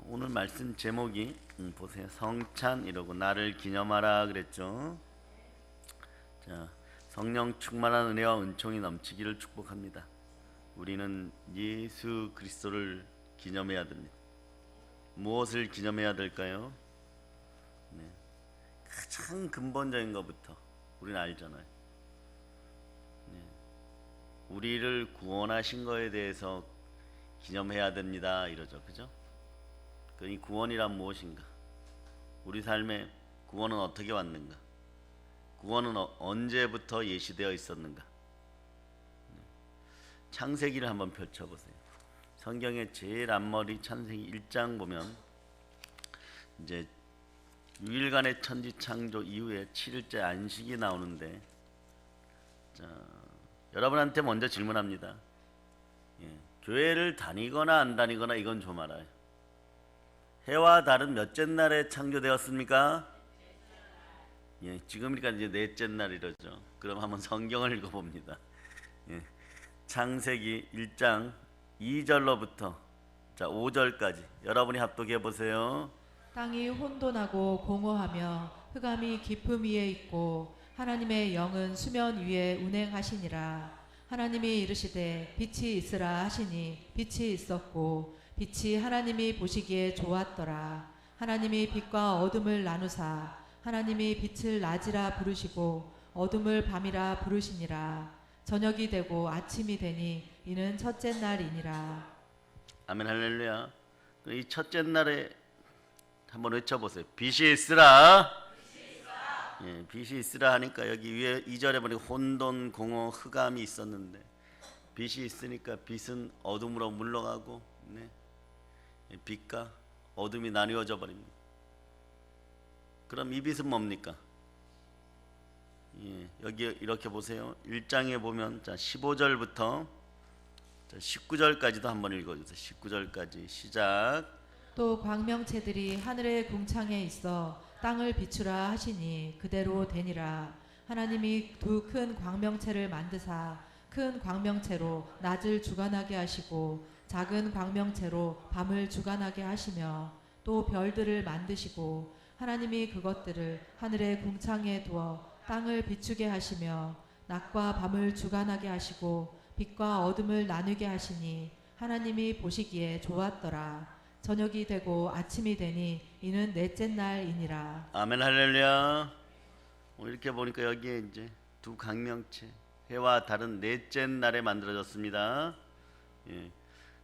오늘 말씀 제목이 보세요. 성찬 이러고 나를 기념하라 그랬죠. 자, 성령 충만한 은혜와 은총이 넘치기를 축복합니다. 우리는 예수 그리스도를 기념해야 됩니다. 무엇을 기념해야 될까요? 네, 가장 근본적인 것부터 우리는 알잖아요. 네, 우리를 구원하신 거에 대해서 기념해야 됩니다. 이러죠, 그죠? 이 구원이란 무엇인가? 우리 삶에 구원은 어떻게 왔는가? 구원은 언제부터 예시되어 있었는가? 창세기를 한번 펼쳐보세요. 성경의 제일 앞머리 창세기 1장 보면 이제 6일간의 천지 창조 이후에 7일째 안식이 나오는데, 자, 여러분한테 먼저 질문합니다. 교회를 다니거나 안 다니거나 이건 좀 알아요. 해와 달은 몇째 날에 창조되었습니까? 지금이니까 이제 넷째 날이라죠. 그럼 한번 성경을 읽어봅니다. 창세기 1장 2절로부터 5절까지 여러분이 합독해 보세요. 땅이 혼돈하고 공허하며 흑암이 깊음 위에 있고 하나님의 영은 수면 위에 운행하시니라. 하나님이 이르시되 빛이 있으라 하시니 빛이 있었고 빛이 하나님이 보시기에 좋았더라. 하나님이 빛과 어둠을 나누사 하나님이 빛을 낮이라 부르시고 어둠을 밤이라 부르시니라. 저녁이 되고 아침이 되니 이는 첫째 날이니라. 아멘 할렐루야. 이 첫째 날에 한번 외쳐보세요. 빛이 있으라. 빛이 있으라 하니까 여기 위에 2절에 보니까 혼돈, 공허, 흑암이 있었는데 빛이 있으니까 빛은 어둠으로 물러가고, 빛과 어둠이 나뉘어져 버립니다. 그럼 이 빛은 뭡니까? 여기 이렇게 보세요. 1장에 보면 15절부터 19절까지도 한번 읽어주세요. 19절까지 시작. 또 광명체들이 하늘의 궁창에 있어 땅을 비추라 하시니 그대로 되니라. 하나님이 두 큰 광명체를 만드사 큰 광명체로 낮을 주관하게 하시고 작은 광명체로 밤을 주관하게 하시며 또 별들을 만드시고 하나님이 그것들을 하늘의 궁창에 두어 땅을 비추게 하시며 낮과 밤을 주관하게 하시고 빛과 어둠을 나누게 하시니 하나님이 보시기에 좋았더라. 저녁이 되고 아침이 되니 이는 넷째 날이니라. 아멘 할렐루야. 이렇게 보니까 여기에 이제 두 강명체 해와 달은 넷째 날에 만들어졌습니다.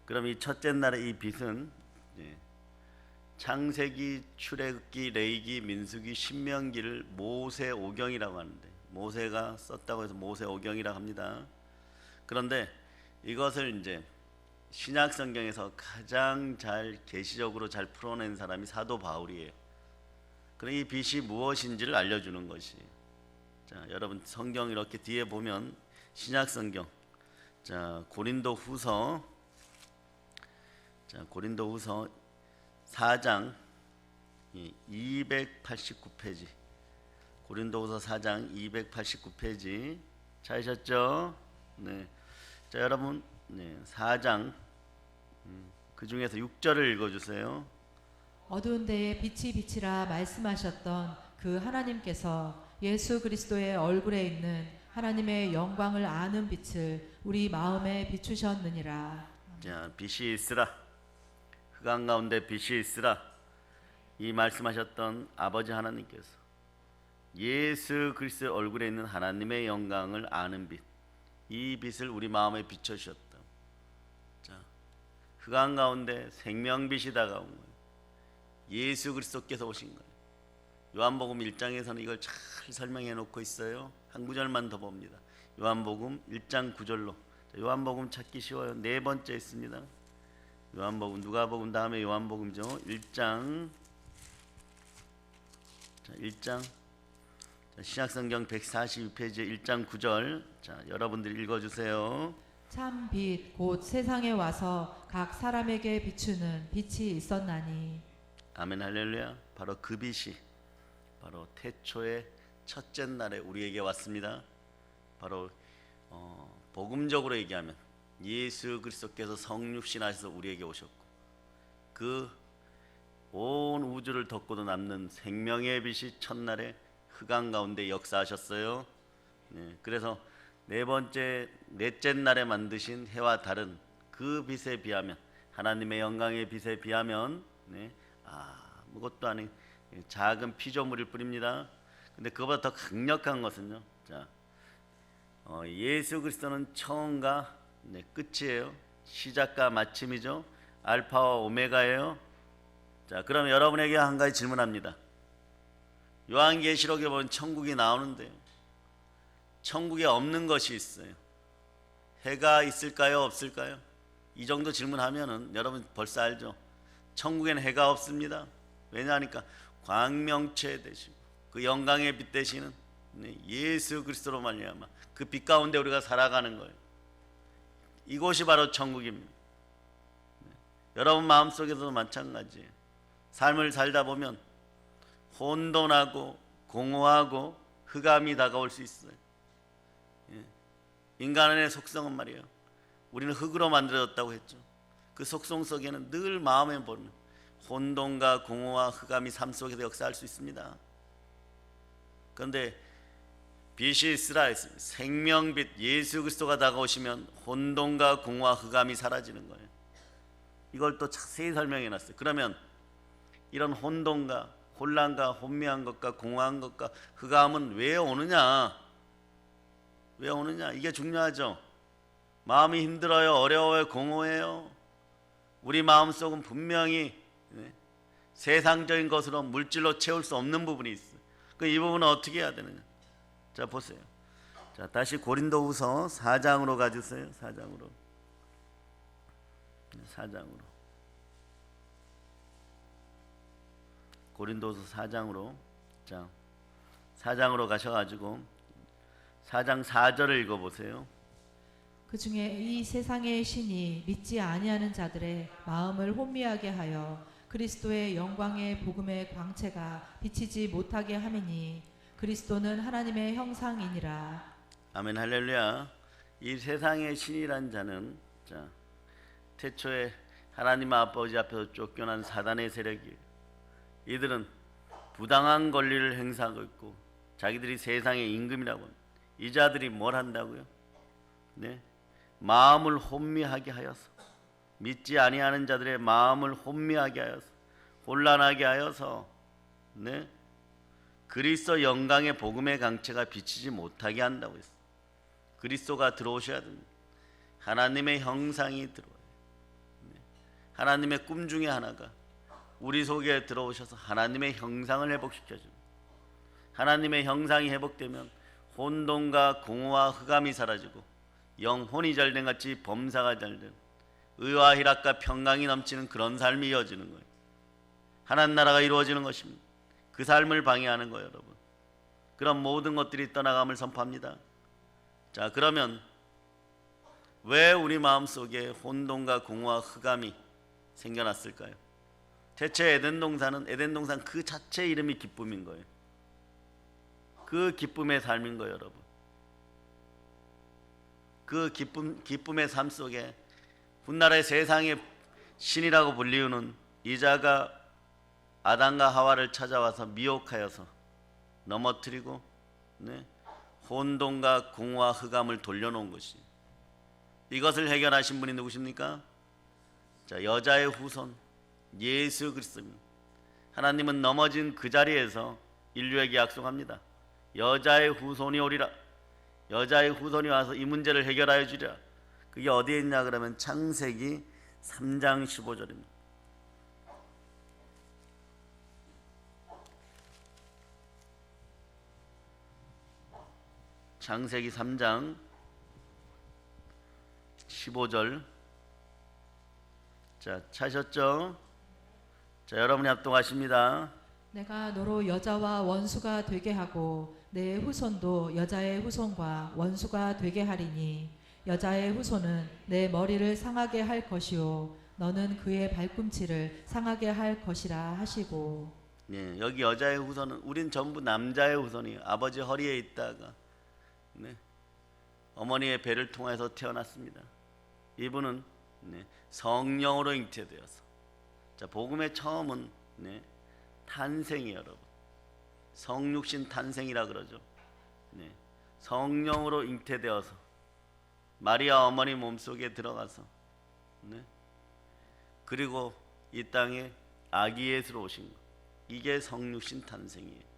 그럼 이 첫째 날의 이 빛은 창세기, 출애굽기, 레위기, 민수기, 신명기를 모세오경이라고 하는데, 모세가 썼다고 해서 모세오경이라고 합니다. 그런데 이것을 이제 신약 성경에서 가장 잘 계시적으로 잘 풀어낸 사람이 사도 바울이에요. 그럼 이 빛이 무엇인지를 알려주는 것이. 자, 여러분 성경 이렇게 뒤에 보면 신약 성경, 고린도후서 4장 289페이지. 고린도후서 4장 289페이지 찾으셨죠? 네. 자, 여러분 4장 그 중에서 6절을 읽어주세요. 어두운 데에 빛이 비치라 말씀하셨던 그 하나님께서 예수 그리스도의 얼굴에 있는 하나님의 영광을 아는 빛을 우리 마음에 비추셨느니라. 자, 빛이 있으라. 흑암 가운데 빛이 있으라. 이 말씀하셨던 아버지 하나님께서 예수 그리스도의 얼굴에 있는 하나님의 영광을 아는 빛, 이 빛을 우리 마음에 비춰주셨다. 자, 흑암 가운데 생명빛이 다가온 거예요. 예수 그리스도께서 오신 거예요. 요한복음 1장에서는 이걸 잘 설명해 놓고 있어요. 한 구절만 더 봅니다. 요한복음 1장 9절로. 요한복음 찾기 쉬워요. 네 번째 있습니다. 요한복음, 누가복음 다음에 요한복음이죠. 1장. 1장. 신약성경 142페이지 1장 9절. 자, 여러분들이 읽어주세요. 참 빛 곧 세상에 와서 각 사람에게 비추는 빛이 있었나니. 아멘 할렐루야. 바로 그 빛이 바로 태초의 첫째 날에 우리에게 왔습니다. 바로 복음적으로 얘기하면 예수 그리스도께서 성육신하셔서 우리에게 오셨고, 그 온 우주를 덮고도 남는 생명의 빛이 첫날에 흑암 가운데 역사하셨어요. 그래서 넷째 날에 만드신 해와 달은 그 빛에 비하면, 하나님의 영광의 빛에 비하면 아무것도 아닌 작은 피조물일 뿐입니다. 근데 그보다 더 강력한 것은요, 예수 그리스도는 처음과 끝이에요. 시작과 마침이죠. 알파와 오메가예요. 그럼 여러분에게 한 가지 질문합니다. 요한계시록에 보면 천국이 나오는데요, 천국에 없는 것이 있어요. 해가 있을까요, 없을까요? 이 정도 질문하면은 여러분 벌써 알죠. 천국에는 해가 없습니다. 왜냐하니까 광명체 되시고 그 영광의 빛 되시는 예수 그리스도로 말미암아 그 빛 가운데 우리가 살아가는 거예요. 이곳이 바로 천국입니다. 여러분 마음속에서도 마찬가지예요. 삶을 살다 보면 혼돈하고 공허하고 흑암이 다가올 수 있어요. 인간의 속성은 말이에요, 우리는 흙으로 만들어졌다고 했죠. 그 속성 속에는 늘 마음에 보는 혼돈과 공허와 흑암이 삶 속에서 역사할 수 있습니다. 그런데 빛이 있으라 했습니다. 생명빛 예수 그리스도가 다가오시면 혼돈과 공허와 흑암이 사라지는 거예요. 이걸 또 자세히 설명해 놨어요. 그러면 이런 혼돈과 혼란과 혼미한 것과 공허한 것과 흑암은 왜 오느냐? 왜 오느냐? 이게 중요하죠. 마음이 힘들어요, 어려워요, 공허해요. 우리 마음속은 분명히 세상적인 것으로 물질로 채울 수 없는 부분이 있어요. 이 부분은 어떻게 해야 되느냐? 자, 보세요. 자, 다시 고린도후서 4장으로 가주세요. 4장으로. 고린도후서 4장으로. 자, 4장으로 가셔가지고 4장 4절을 읽어보세요. 그 중에 이 세상의 신이 믿지 아니하는 자들의 마음을 혼미하게 하여 그리스도의 영광의 복음의 광채가 비치지 못하게 함이니 그리스도는 하나님의 형상이니라. 아멘, 할렐루야. 이 세상의 신이란 자는 태초에 하나님 아버지 앞에서 쫓겨난 사단의 세력이에요. 이들은 부당한 권리를 행사하고 있고 자기들이 세상의 임금이라고 합니다. 이 자들이 뭘 한다고요? 마음을 혼미하게 하여서, 믿지 아니하는 자들의 마음을 혼미하게 하여서, 혼란하게 하여서 그리스도 영광의 복음의 강체가 비치지 못하게 한다고 했어요. 그리스도가 들어오셔야 됩니다. 하나님의 형상이 들어와요. 하나님의 꿈 중에 하나가 우리 속에 들어오셔서 하나님의 형상을 회복시켜줍니다. 하나님의 형상이 회복되면 혼돈과 공허와 흑암이 사라지고 영혼이 잘된 같이 범사가 잘된 의와 희락과 평강이 넘치는 그런 삶이 이어지는 거예요. 하나님 나라가 이루어지는 것입니다. 그 삶을 방해하는 거예요, 여러분. 그런 모든 것들이 떠나감을 선포합니다. 자, 그러면 왜 우리 마음속에 혼돈과 공허와 흑암이 생겨났을까요? 대체 에덴 동산 그 자체 이름이 기쁨인 거예요. 그 기쁨의 삶인 거예요, 여러분. 그 기쁨의 삶 속에 훗날의 세상의 신이라고 불리우는 이자가 아담과 하와를 찾아와서 미혹하여서 넘어뜨리고 혼돈과 공허와 흑암을 돌려놓은 것이, 이것을 해결하신 분이 누구십니까? 자, 여자의 후손 예수 그리스도입니다. 하나님은 넘어진 그 자리에서 인류에게 약속합니다. 여자의 후손이 오리라. 여자의 후손이 와서 이 문제를 해결하여 주리라. 그게 어디에 있냐 그러면 창세기 3장 15절입니다. 창세기 3장 15절. 자, 찾으셨죠? 자, 여러분이 합동하십니다. 내가 너로 여자와 원수가 되게 하고 내 후손도 여자의 후손과 원수가 되게 하리니 여자의 후손은 내 머리를 상하게 할 것이요 너는 그의 발꿈치를 상하게 할 것이라 하시고. 여기 여자의 후손은 우린 전부 남자의 후손이에요. 아버지 허리에 있다가 어머니의 배를 통해서 태어났습니다. 이분은 성령으로 잉태되어서, 자, 복음의 처음은 네, 탄생이에요, 여러분. 성육신 탄생이라 그러죠. 네, 성령으로 잉태되어서 마리아 어머니 몸속에 들어가서, 네, 그리고 이 땅에 아기 예수로 오신 것, 이게 성육신 탄생이에요.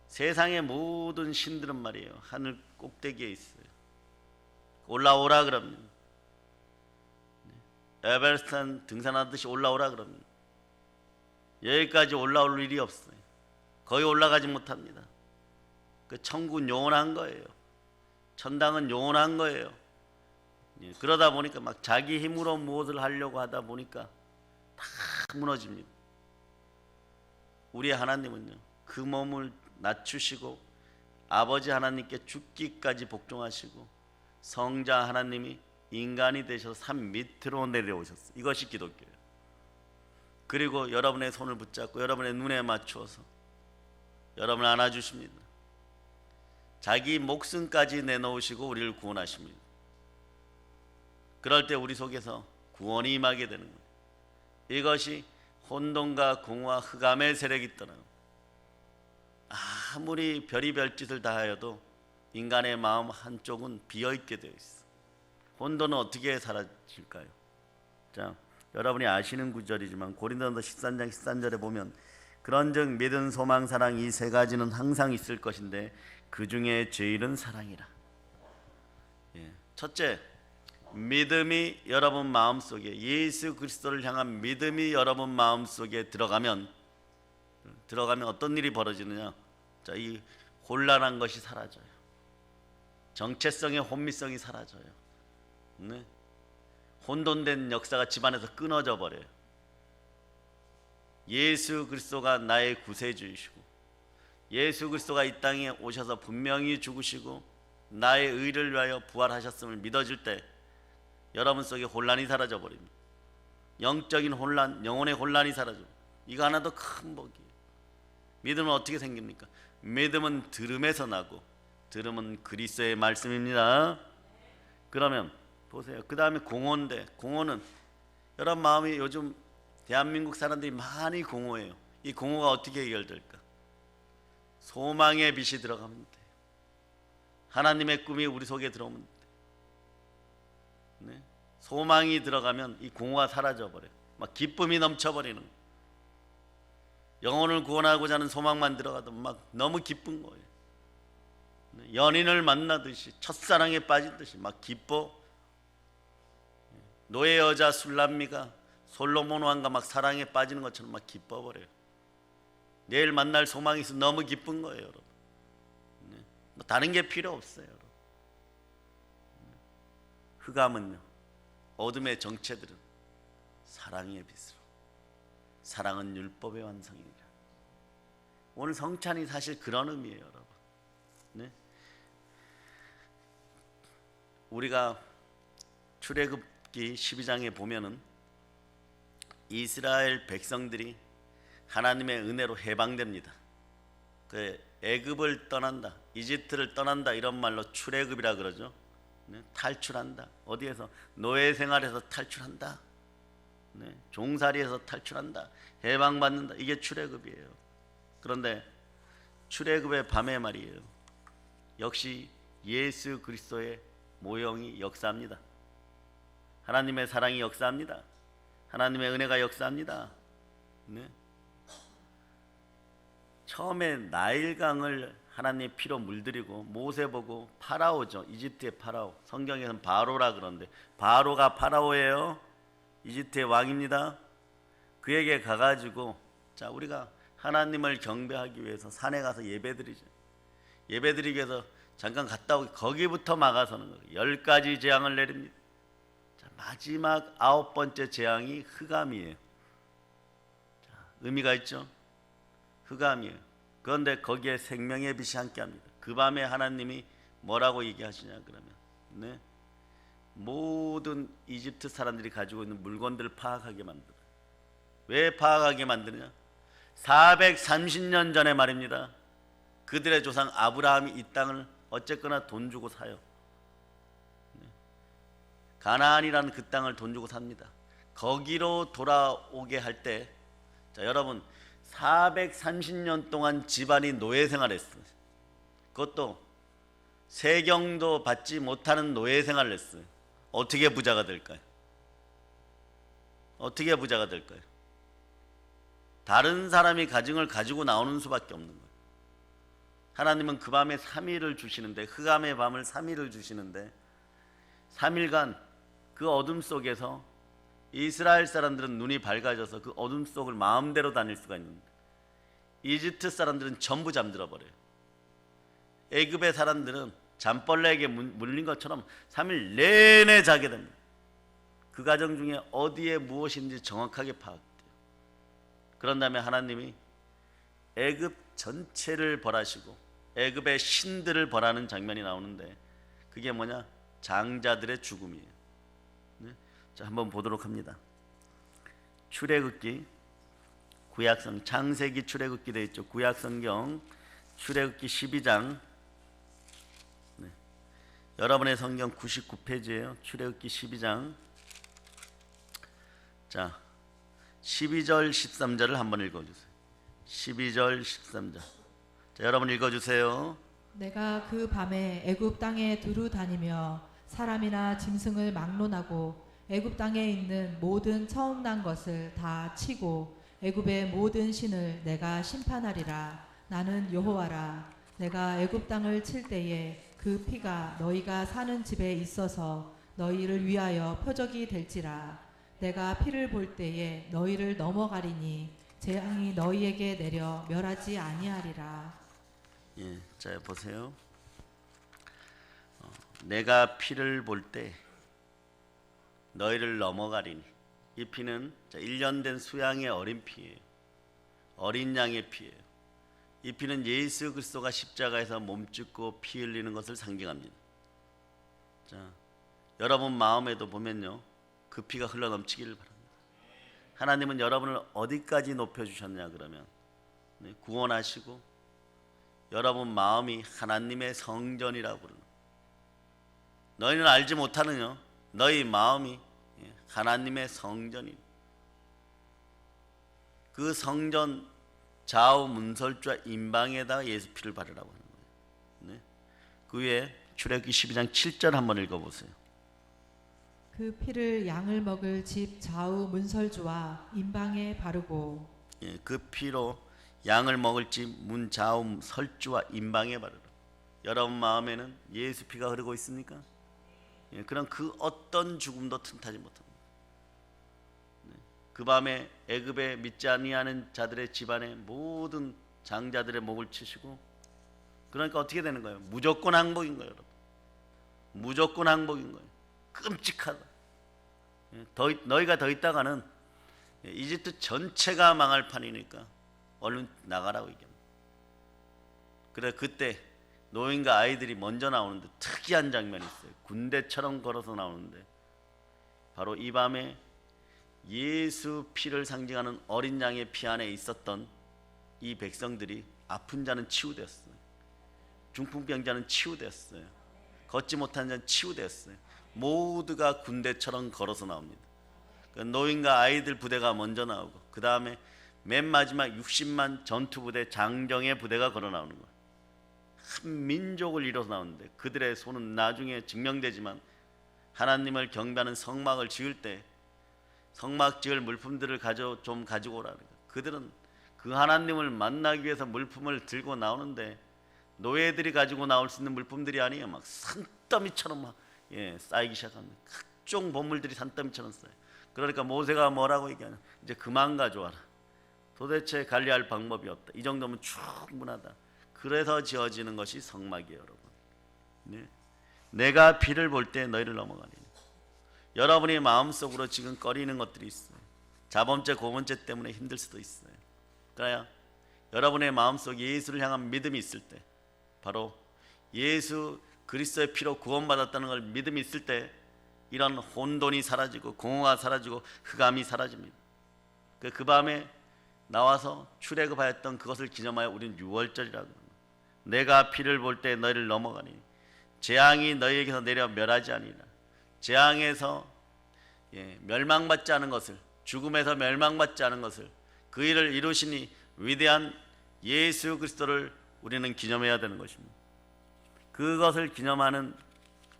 세상의 모든 신들은 말이에요, 하늘 꼭대기에 있어요. 올라오라 그럽니다. 에베레스트 등산하듯이 올라오라 그럽니다. 여기까지 올라올 일이 없어요. 거의 올라가지 못합니다. 그 천국은 영원한 거예요. 천당은 영원한 거예요. 그러다 보니까 막 자기 힘으로 무엇을 하려고 하다 보니까 다 무너집니다. 우리 하나님은요, 그 몸을 낮추시고 아버지 하나님께 죽기까지 복종하시고 성자 하나님이 인간이 되셔서 산 밑으로 내려오셨어요. 이것이 기독교예요. 그리고 여러분의 손을 붙잡고 여러분의 눈에 맞추어서 여러분을 안아주십니다. 자기 목숨까지 내놓으시고 우리를 구원하십니다. 그럴 때 우리 속에서 구원이 임하게 되는 거예요. 이것이 혼돈과 공허와 흑암의 세력이 떠나고, 아무리 별의별 짓을 다 하여도 인간의 마음 한쪽은 비어있게 되어 있어. 혼돈은 어떻게 사라질까요? 자, 여러분이 아시는 구절이지만 고린도전서 13장 13절에 보면 그런즉 믿음, 소망, 사랑 이 세 가지는 항상 있을 것인데 그 중에 제일은 사랑이라. 첫째, 믿음이 여러분 마음속에, 예수 그리스도를 향한 믿음이 여러분 마음속에 들어가면 어떤 일이 벌어지느냐? 자, 이 혼란한 것이 사라져요. 정체성의 혼미성이 사라져요. 네? 혼돈된 역사가 집안에서 끊어져 버려요. 예수 그리스도가 나의 구세주이시고 예수 그리스도가 이 땅에 오셔서 분명히 죽으시고 나의 의를 위하여 부활하셨음을 믿어질 때 여러분 속에 혼란이 사라져 버립니다. 영적인 혼란, 영혼의 혼란이 사라져. 이거 하나도 큰 복이에요. 믿음은 어떻게 생깁니까? 믿음은 들음에서 나고 들음은 그리스도의 말씀입니다. 그러면 보세요. 그 다음에 공허인데, 공허는 여러분 마음이 요즘 대한민국 사람들이 많이 공허해요. 이 공허가 어떻게 해결될까? 소망의 빛이 들어가면 돼요. 하나님의 꿈이 우리 속에 들어오면 돼요. 네? 소망이 들어가면 이 공허가 사라져 버려요. 막 기쁨이 넘쳐버리는 거예요. 영혼을 구원하고자 하는 소망만 들어가도 막 너무 기쁜 거예요. 연인을 만나듯이, 첫사랑에 빠진 듯이 막 기뻐. 노예 여자 술람미가 솔로몬 왕과 막 사랑에 빠지는 것처럼 막 기뻐버려요. 내일 만날 소망이 있어 너무 기쁜 거예요, 여러분. 뭐 다른 게 필요 없어요, 여러분. 흑암은요, 어둠의 정체들은 사랑의 빛으로, 사랑은 율법의 완성이니라. 오늘 성찬이 사실 그런 의미예요, 여러분. 네? 우리가 출애굽기 12장에 보면은 이스라엘 백성들이 하나님의 은혜로 해방됩니다. 그 애굽을 떠난다, 이집트를 떠난다, 이런 말로 출애굽이라 그러죠. 네? 탈출한다. 어디에서? 노예 생활에서 탈출한다. 네? 종살이에서 탈출한다. 해방받는다. 이게 출애굽이에요. 그런데 출애굽의 밤에 말이에요, 역시 예수 그리스도의 모형이 역사합니다. 하나님의 사랑이 역사합니다. 하나님의 은혜가 역사합니다. 네? 처음에 나일강을 하나님의 피로 물들이고 모세 보고 파라오죠. 이집트의 파라오. 성경에서는 바로라 그러는데 바로가 파라오예요. 이집트의 왕입니다. 그에게 가가지고, 자, 우리가 하나님을 경배하기 위해서 산에 가서 예배드리죠. 예배드리기 위해서 잠깐 갔다 오기, 거기부터 막아서는 거예요. 10가지 재앙을 내립니다. 자, 마지막 9번째 재앙이 흑암이에요. 자, 의미가 있죠. 흑암이에요. 그런데 거기에 생명의 빛이 함께합니다. 그 밤에 하나님이 뭐라고 얘기하시냐 그러면, 네? 모든 이집트 사람들이 가지고 있는 물건들을 파악하게 만들어요. 왜 파악하게 만드느냐? 430년 전에 말입니다. 그들의 조상 아브라함이 이 땅을 어쨌거나 돈 주고 사요. 가나안이라는 그 땅을 돈 주고 삽니다. 거기로 돌아오게 할 때 자, 여러분 430년 동안 집안이 노예 생활했어요. 그것도 세경도 받지 못하는 노예 생활을 했어요. 어떻게 부자가 될까요? 어떻게 부자가 될까요? 다른 사람이 가진 걸 가지고 나오는 수밖에 없는 거예요. 하나님은 그 밤에 3일을 주시는데, 흑암의 밤을 3일을 주시는데 3일간 그 어둠 속에서 이스라엘 사람들은 눈이 밝아져서 그 어둠 속을 마음대로 다닐 수가 있는데, 이집트 사람들은 전부 잠들어 버려요. 애굽의 사람들은 잠벌레에게 물린 것처럼 3일 내내 자게 됩니다. 그 가정 중에 어디에 무엇인지 정확하게 파악돼요. 그런 다음에 하나님이 애굽 전체를 벌하시고 애굽의 신들을 벌하는 장면이 나오는데, 그게 뭐냐? 장자들의 죽음이에요. 네? 자, 한번 보도록 합니다. 출애굽기, 구약성, 창세기 출애굽기 되어 있죠. 구약성경 출애굽기 12장. 네. 여러분의 성경 99페이지예요. 출애굽기 12장. 자, 12절 13절을 한번 읽어주세요. 12절 13절. 자, 여러분 읽어주세요. 내가 그 밤에 애굽 땅에 두루 다니며 사람이나 짐승을 막론하고 애굽 땅에 있는 모든 처음 난 것을 다 치고 애굽의 모든 신을 내가 심판하리라. 나는 여호와라. 내가 애굽 땅을 칠 때에 그 피가 너희가 사는 집에 있어서 너희를 위하여 표적이 될지라. 내가 피를 볼 때에 너희를 넘어가리니 재앙이 너희에게 내려 멸하지 아니하리라. 예, 자 보세요. 내가 피를 볼 때 너희를 넘어가리니. 이 피는 1년 된 수양의 어린 피예요. 어린 양의 피예요. 이 피는 예수 그리스도가 십자가에서 몸짓고 피 흘리는 것을 상징합니다. 자, 여러분 마음에도 보면요, 그 피가 흘러 넘치기를 바랍니다. 하나님은 여러분을 어디까지 높여주셨냐 그러면, 네, 구원하시고 여러분 마음이 하나님의 성전이라고 부르는, 너희는 알지 못하느냐, 너희 마음이 하나님의 성전이, 그 성전 좌우 문설주와 임방에다가 예수 피를 바르라고 하는 거예요. 네. 그 위에 출애굽기 12장 7절 한번 읽어보세요. 그 피를 양을 먹을 집 좌우 문설주와 임방에 바르고. 예, 그 피로 양을 먹을 집 문 좌우 설주와 임방에 바르라. 여러분 마음에는 예수 피가 흐르고 있습니까? 예, 그럼 그 어떤 죽음도 틈타지 못합니다. 네. 그 밤에 애굽에 믿지 아니하는 자들의 집안의 모든 장자들의 목을 치시고, 그러니까 어떻게 되는 거예요? 무조건 항복인 거예요, 여러분. 무조건 항복인 거예요. 끔찍하다. 너희가 더 있다가는 이집트 전체가 망할 판이니까 얼른 나가라고 얘기합니다. 그래, 그때 노인과 아이들이 먼저 나오는데 특이한 장면이 있어요. 군대처럼 걸어서 나오는데, 바로 이 밤에 예수 피를 상징하는 어린 양의 피 안에 있었던 이 백성들이, 아픈 자는 치유되었어요. 중풍병자는 치유되었어요. 걷지 못하는 자는 치유되었어요. 모두가 군대처럼 걸어서 나옵니다. 노인과 아이들 부대가 먼저 나오고, 그 다음에 맨 마지막 60만 전투부대 장정의 부대가 걸어 나오는 거예요. 한 민족을 이뤄서 나오는데, 그들의 손은 나중에 증명되지만 하나님을 경배하는 성막을 지을 때 성막 지을 물품들을 좀 가지고 오라는 거예요. 그들은 그 하나님을 만나기 위해서 물품을 들고 나오는데, 노예들이 가지고 나올 수 있는 물품들이 아니에요. 막 산더미처럼 막 쌓이기 시작합니다. 각종 보물들이 산더미처럼 쌓여요. 그러니까 모세가 뭐라고 얘기하냐, 이제 그만 가져와라. 도대체 관리할 방법이 없다. 이 정도면 충분하다. 그래서 지어지는 것이 성막이에요, 여러분. 네. 내가 피를 볼 때 너희를 넘어가리니. 여러분의 마음속으로 지금 꺼리는 것들이 있어요. 자범죄, 고범죄 때문에 힘들 수도 있어요. 그러나 여러분의 마음속에 예수를 향한 믿음이 있을 때, 바로 예수 그리스도의 피로 구원받았다는 걸 믿음이 있을 때, 이런 혼돈이 사라지고 공허가 사라지고 흑암이 사라집니다. 그 밤에 나와서 출애굽하였던 그것을 기념하여 우리는 유월절이라고 합니다. 내가 피를 볼 때 너희를 넘어가니 재앙이 너희에게서 내려 멸하지 아니라. 재앙에서 멸망받지 않은 것을, 죽음에서 멸망받지 않은 것을, 그 그 일을 이루시니 위대한 예수 그리스도를 우리는 기념해야 되는 것입니다. 그것을 기념하는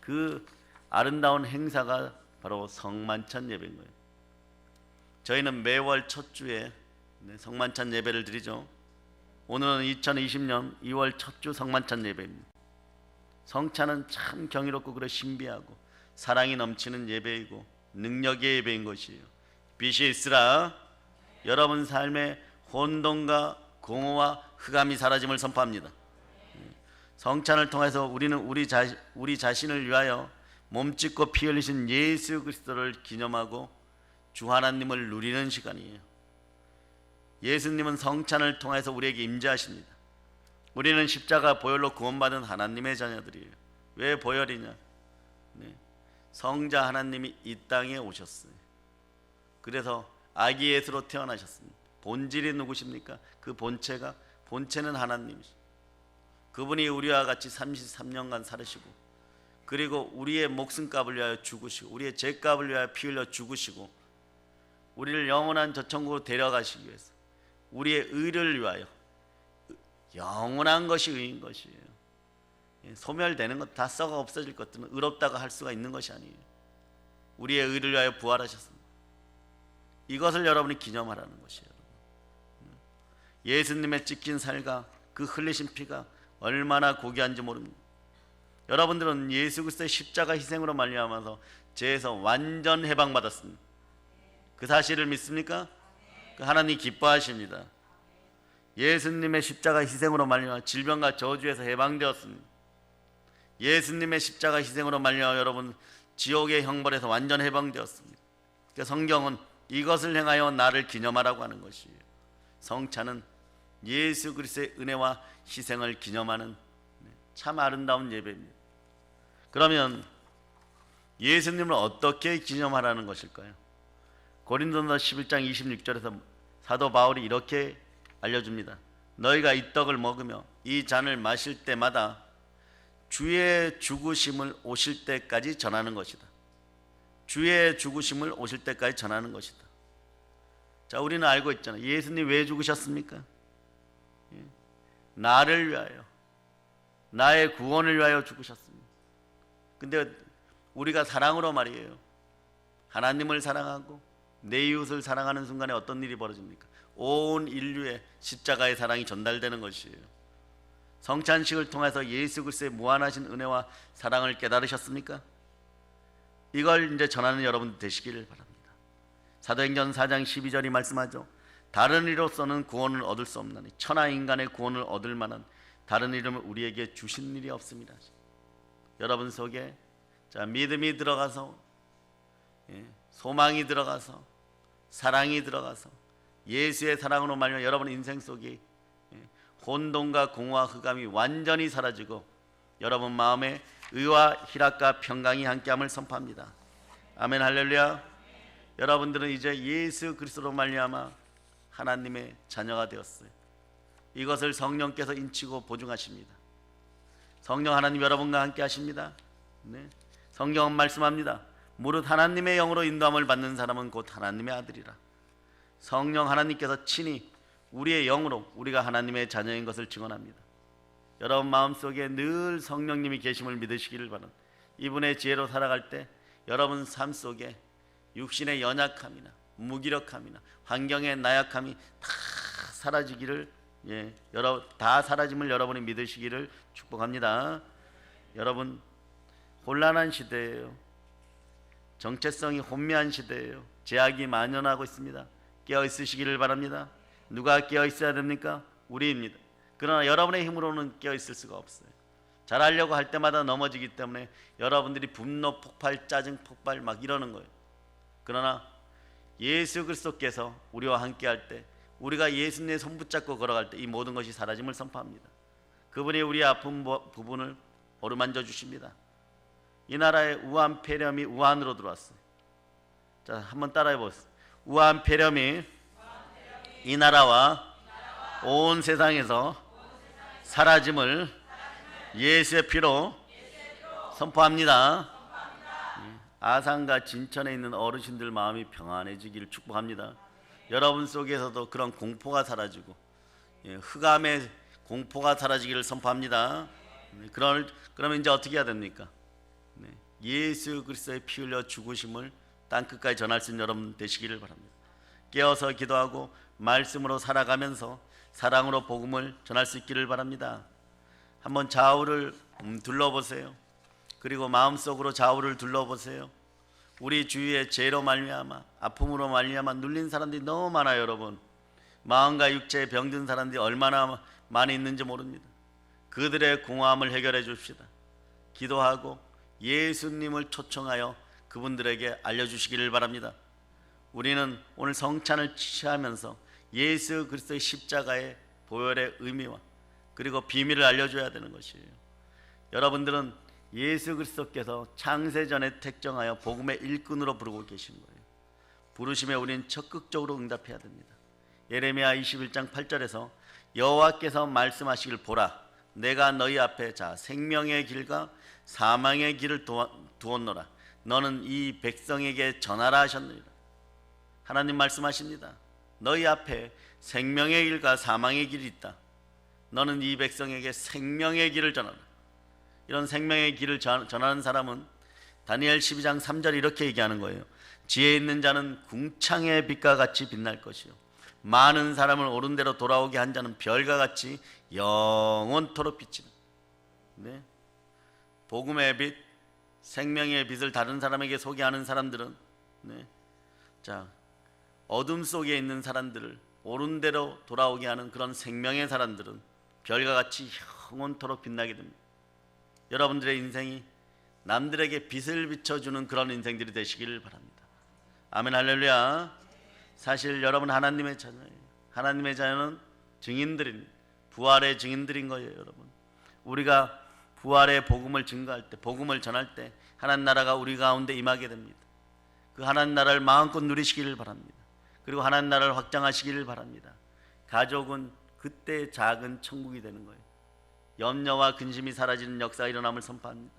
그 아름다운 행사가 바로 성만찬 예배인 거예요. 저희는 매월 첫 주에 성만찬 예배를 드리죠. 오늘은 2020년 2월 첫 주 성만찬 예배입니다. 성찬은 참 경이롭고 그래 신비하고 사랑이 넘치는 예배이고 능력의 예배인 것이에요. 빛이 있으라. 여러분 삶의 혼돈과 공허와 흑암이 사라짐을 선포합니다. 성찬을 통해서 우리는 우리 자신을 위하여 몸짓고 피 흘리신 예수 그리스도를 기념하고 주 하나님을 누리는 시간이에요. 예수님은 성찬을 통해서 우리에게 임재하십니다. 우리는 십자가 보혈로 구원받은 하나님의 자녀들이에요. 왜 보혈이냐? 성자 하나님이 이 땅에 오셨어요. 그래서 아기 예수로 태어나셨습니다. 본질이 누구십니까? 그 본체는 하나님이십니다. 그분이 우리와 같이 33년간 살으시고 그리고 우리의 목숨값을 위하여 죽으시고 우리의 죄값을 위하여 피 흘려 죽으시고 우리를 영원한 저천국으로 데려가시기 위해서 우리의 의를 위하여 영원한 것이 의인 것이에요. 소멸되는 것 다 썩어 없어질 것들은 의롭다고 할 수가 있는 것이 아니에요. 우리의 의를 위하여 부활하셨습니다. 이것을 여러분이 기념하라는 것이에요. 예수님의 찢긴 살과 그 흘리신 피가 얼마나 고귀한지 모릅니다. 여러분들은 예수 그리스도의 십자가 희생으로 말미암아서 죄에서 완전 해방받았습니다. 그 사실을 믿습니까? 그 하나님 기뻐하십니다. 예수님의 십자가 희생으로 말미암아 질병과 저주에서 해방되었습니다. 예수님의 십자가 희생으로 말미암아 여러분 지옥의 형벌에서 완전 해방되었습니다. 그러니까 성경은 이것을 행하여 나를 기념하라고 하는 것이에요. 성찬은 예수 그리스도의 은혜와 희생을 기념하는 참 아름다운 예배입니다. 그러면 예수님을 어떻게 기념하라는 것일까요? 고린도서 11장 26절에서 사도 바울이 이렇게 알려줍니다. 너희가 이 떡을 먹으며 이 잔을 마실 때마다 주의 죽으심을 오실 때까지 전하는 것이다. 주의 죽으심을 오실 때까지 전하는 것이다. 자, 우리는 알고 있잖아요. 예수님 왜 죽으셨습니까? 나를 위하여, 나의 구원을 위하여 죽으셨습니다. 근데 우리가 사랑으로 말이에요. 하나님을 사랑하고 내 이웃을 사랑하는 순간에 어떤 일이 벌어집니까? 온 인류의 십자가의 사랑이 전달되는 것이에요. 성찬식을 통해서 예수 그리스도의 무한하신 은혜와 사랑을 깨달으셨습니까? 이걸 이제 전하는 여러분 되시기를 바랍니다. 사도행전 4장 12절이 말씀하죠. 다른 이로서는 구원을 얻을 수 없나니 천하 인간의 구원을 얻을 만한 다른 이름을 우리에게 주신 일이 없습니다. 여러분 속에 자 믿음이 들어가서 소망이 들어가서 사랑이 들어가서 예수의 사랑으로 말미암아 여러분 인생 속에 혼돈과 공허와 흑암이 완전히 사라지고 여러분 마음에 의와 희락과 평강이 함께함을 선포합니다. 아멘 할렐루야. 여러분들은 이제 예수 그리스도로 말미암아 하나님의 자녀가 되었어요. 이것을 성령께서 인치고 보증하십니다. 성령 하나님 여러분과 함께 하십니다. 성경은 말씀합니다. 무릇 하나님의 영으로 인도함을 받는 사람은 곧 하나님의 아들이라. 성령 하나님께서 친히 우리의 영으로 우리가 하나님의 자녀인 것을 증언합니다. 여러분 마음속에 늘 성령님이 계심을 믿으시기를 바랍니다. 이분의 지혜로 살아갈 때 여러분 삶 속에 육신의 연약함이나 무기력함이나 환경의 나약함이 다 사라지기를 다 사라짐을 여러분이 믿으시기를 축복합니다. 여러분 혼란한 시대예요. 정체성이 혼미한 시대예요. 제약이 만연하고 있습니다. 깨어 있으시기를 바랍니다. 누가 깨어 있어야 됩니까? 우리입니다. 그러나 여러분의 힘으로는 깨어 있을 수가 없어요. 잘하려고 할 때마다 넘어지기 때문에 여러분들이 분노 폭발, 짜증 폭발 막 이러는 거예요. 그러나 예수 그리스도께서 우리와 함께 할 때 우리가 예수님의 손 붙잡고 걸어갈 때 이 모든 것이 사라짐을 선포합니다. 그분이 우리의 아픈 부분을 어루만져 주십니다. 이 나라의 우한 폐렴이 우한으로 들어왔어요. 자, 한번 따라해 보세요. 우한 폐렴이 이 나라와 온 세상에서 사라짐을 예수의 피로 선포합니다. 아산과 진천에 있는 어르신들 마음이 평안해지기를 축복합니다. 여러분 속에서도 그런 공포가 사라지고 흑암의 공포가 사라지기를 선포합니다. 그러면 이제 어떻게 해야 됩니까? 예수 그리스도의 피 흘려 죽으심을 땅끝까지 전할 수 있는 여러분 되시기를 바랍니다. 깨어서 기도하고 말씀으로 살아가면서 사랑으로 복음을 전할 수 있기를 바랍니다. 한번 좌우를 둘러보세요. 그리고 마음속으로 좌우를 둘러보세요. 우리 주위에 죄로 말미암아 아픔으로 말미암아 눌린 사람들이 너무 많아요. 여러분, 마음과 육체에 병든 사람들이 얼마나 많이 있는지 모릅니다. 그들의 공허함을 해결해 줍시다. 기도하고 예수님을 초청하여 그분들에게 알려주시기를 바랍니다. 우리는 오늘 성찬을 취하면서 예수 그리스도의 십자가의 보혈의 의미와 그리고 비밀을 알려줘야 되는 것이에요. 여러분들은 예수 그리스도께서 창세전에 택정하여 복음의 일꾼으로 부르고 계신 거예요. 부르심에 우리는 적극적으로 응답해야 됩니다. 예레미야 21장 8절에서 여호와께서 말씀하시길 보라, 내가 너희 앞에 생명의 길과 사망의 길을 두었노라. 너는 이 백성에게 전하라 하셨느니라. 하나님 말씀하십니다. 너희 앞에 생명의 길과 사망의 길이 있다. 너는 이 백성에게 생명의 길을 전하라. 이런 생명의 길을 전하는 사람은 다니엘 12장 3절 이렇게 얘기하는 거예요. 지혜 있는 자는 궁창의 빛과 같이 빛날 것이요, 많은 사람을 옳은 대로 돌아오게 한 자는 별과 같이 영원토록 비치는. 네? 복음의 빛, 생명의 빛을 다른 사람에게 소개하는 사람들은 어둠 속에 있는 사람들을 옳은 대로 돌아오게 하는 그런 생명의 사람들은 별과 같이 영원토록 빛나게 됩니다. 여러분들의 인생이 남들에게 빛을 비춰주는 그런 인생들이 되시기를 바랍니다. 아멘, 할렐루야. 사실 여러분 하나님의 자녀예요. 하나님의 자녀는 증인들입니다. 부활의 증인들인 거예요. 여러분, 우리가 부활의 복음을 증거할 때, 복음을 전할 때 하나님 나라가 우리 가운데 임하게 됩니다. 그 하나님 나라를 마음껏 누리시기를 바랍니다. 그리고 하나님 나라를 확장하시기를 바랍니다. 가족은 그때 작은 천국이 되는 거예요. 염려와 근심이 사라지는 역사가 일어남을 선포합니다.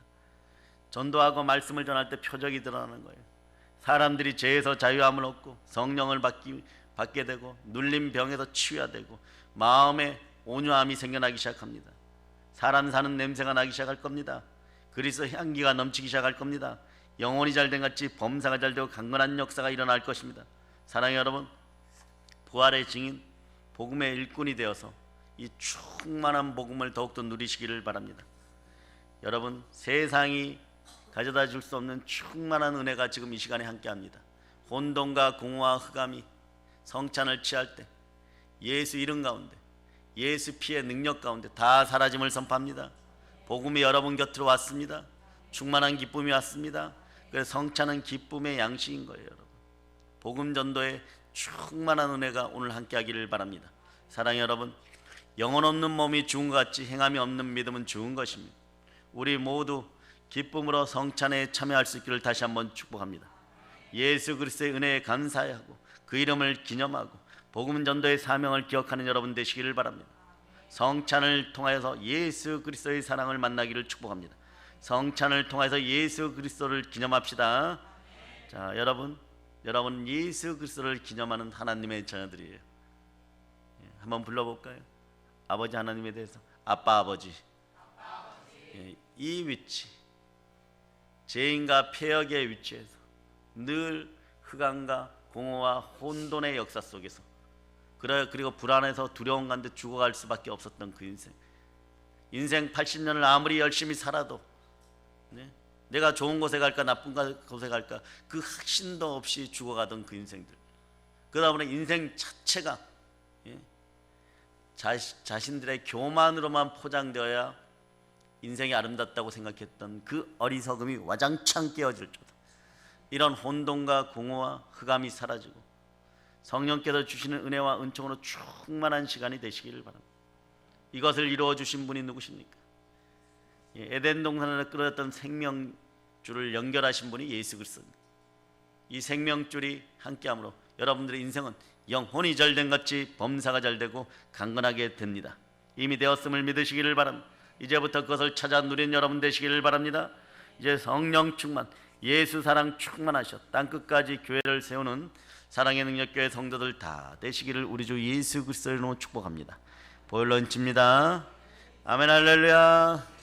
전도하고 말씀을 전할 때 표적이 드러나는 거예요. 사람들이 죄에서 자유함을 얻고 성령을 받게 되고 눌린 병에서 치유되고 마음에 온유함이 생겨나기 시작합니다. 사람 사는 냄새가 나기 시작할 겁니다. 그리스도 향기가 넘치기 시작할 겁니다. 영혼이 잘된 같이 범사가 잘되고 강건한 역사가 일어날 것입니다. 사랑의 여러분, 부활의 증인, 복음의 일꾼이 되어서 이 충만한 복음을 더욱더 누리시기를 바랍니다. 여러분, 세상이 가져다 줄 수 없는 충만한 은혜가 지금 이 시간에 함께합니다. 혼돈과 공허와 흑암이 성찬을 취할 때 예수 이름 가운데, 예수 피의 능력 가운데 다 사라짐을 선포합니다. 복음이 여러분 곁으로 왔습니다. 충만한 기쁨이 왔습니다. 그래서 성찬은 기쁨의 양식인 거예요. 여러분, 복음 전도에 충만한 은혜가 오늘 함께하기를 바랍니다. 사랑의 여러분, 영혼 없는 몸이 죽은 것 같이 행함이 없는 믿음은 죽은 것입니다. 우리 모두 기쁨으로 성찬에 참여할 수 있기를 다시 한번 축복합니다. 예수 그리스도의 은혜에 감사하고 그 이름을 기념하고 복음 전도의 사명을 기억하는 여러분 되시기를 바랍니다. 성찬을 통하여서 예수 그리스도의 사랑을 만나기를 축복합니다. 성찬을 통해서 예수 그리스도를 기념합시다. 자, 여러분 예수 그리스도를 기념하는 하나님의 자녀들이에요. 한번 불러볼까요? 아버지 하나님에 대해서 아빠 아버지. 이 위치, 죄인과 폐역의 위치에서 늘 흑암과 공허와 혼돈의 역사 속에서 그리고 불안해서 두려움 가운데 죽어갈 수밖에 없었던 그 인생 80년을 아무리 열심히 살아도 내가 좋은 곳에 갈까 나쁜 곳에 갈까 그 확신도 없이 죽어가던 그 인생들, 그러다 보니 인생 자체가 자신들의 교만으로만 포장되어야 인생이 아름답다고 생각했던 그 어리석음이 와장창 깨어질 줄, 이런 혼돈과 공허와 흑암이 사라지고 성령께서 주시는 은혜와 은총으로 충만한 시간이 되시기를 바랍니다. 이것을 이루어 주신 분이 누구십니까? 에덴 동산에 끌어졌던 생명줄을 연결하신 분이 예수 그리스도입니다. 이 생명줄이 함께함으로 여러분들의 인생은 영혼이 잘된 같이 범사가 잘되고 강건하게 됩니다. 이미 되었음을 믿으시기를 바랍니다. 이제부터 그것을 찾아 누린 여러분 되시기를 바랍니다. 이제 성령 충만, 예수 사랑 충만하셔 땅끝까지 교회를 세우는 사랑의 능력교회 성도들 다 되시기를 우리 주 예수 그리스도로 축복합니다. 보혈 런치입니다. 아멘 할렐루야.